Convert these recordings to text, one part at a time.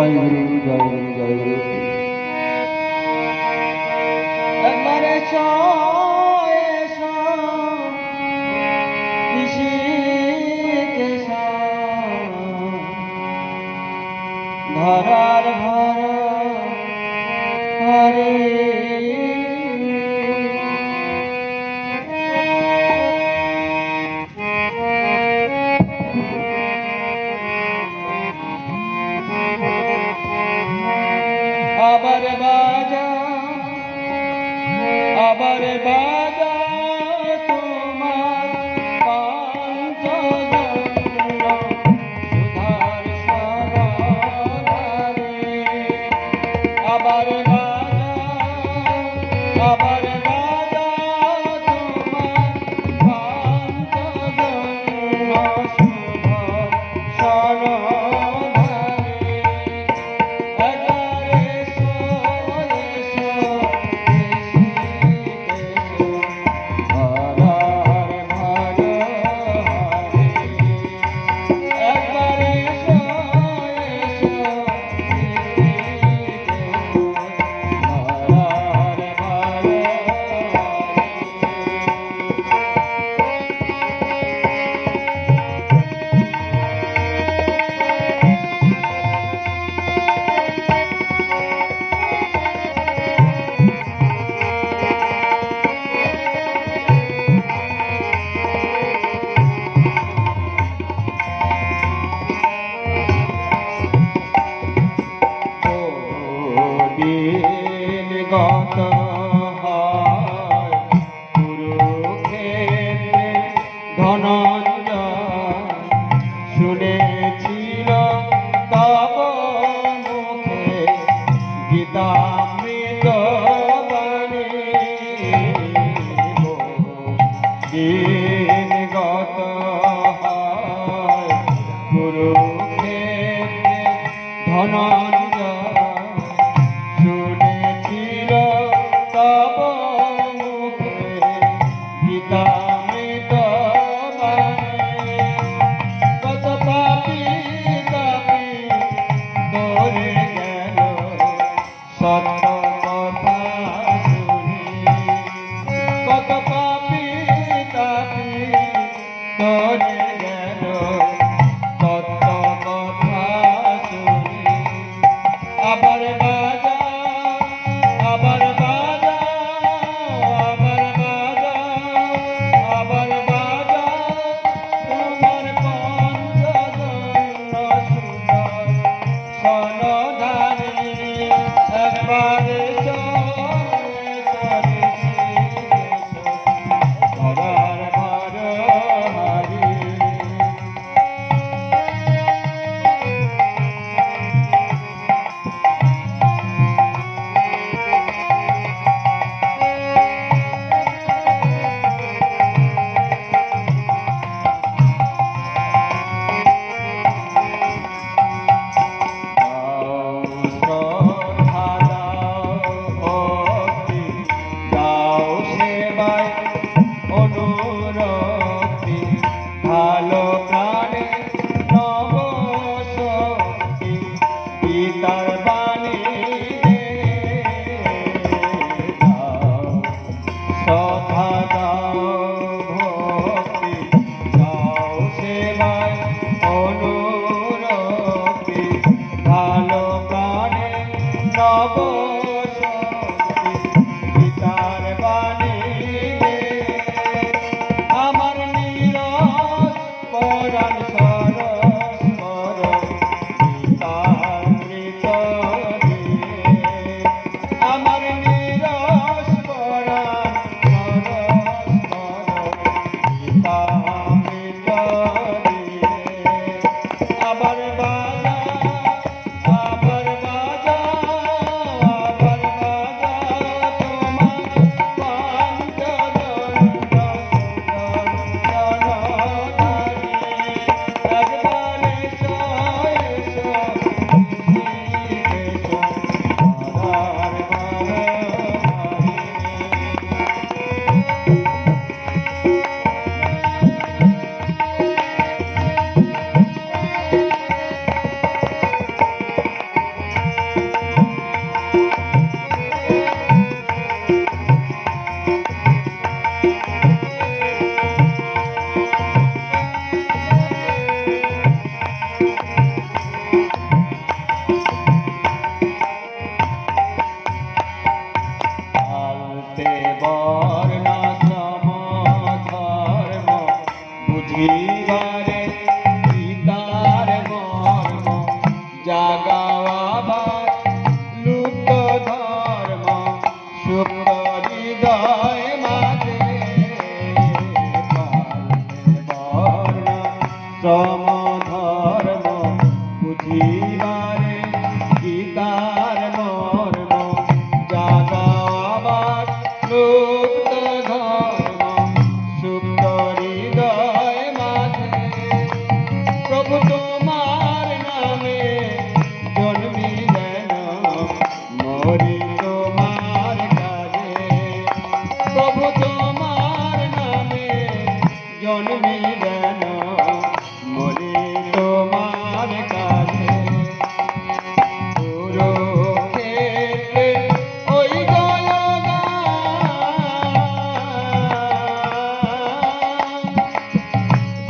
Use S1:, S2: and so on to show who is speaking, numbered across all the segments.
S1: জয় গুরু জয় গুরু জয় গুরু।
S2: একবার এসো এসো ঋষিকেশ, ধরার ভার হরে। আবার বাজা আবার বাজা তোমার পাঞ্চজন্য সুধার সরধারে। আবার বাজা আবার বাজা তোমার পাঞ্চজন্য সুধার সরধারে। একবার এসো এসো ঋষিকেশ, ধরার ভার হরে। একবার এসো এসো ঋষিকেশ, ধরার ভার হরে। পাল্টে বর্ণাশ্রম ধর্ম বুঝিবারে গীতার মর্ম জাগাও আবার লুপ্ত ধর্ম সুপ্ত হৃদয় মাঝে পাল্টে বর্ণাশ্রম ধর্ম বুঝিবারে গীতার মর্ম জাগাও আবার লুপ্ত ধর্ম সুপ্ত হৃদয় মাঝে প্রভু তোমার নামে জন্মি যেন মরি তোমার কাজে প্রভু তোমার নামে জন্মি যেন মরি তোমার কাজে কুরুক্ষেত্রে ওই জয়গান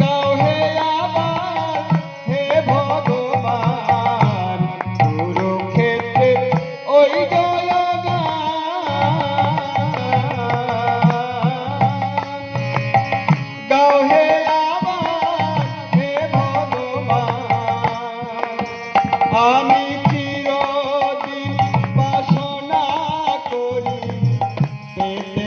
S2: গাও হে আবার হে ভগবান কুরুক্ষেত্রে ওই জয়গান গাও হে আবার হে ভগবান আমি চিরদিন বাসনা করি পেতে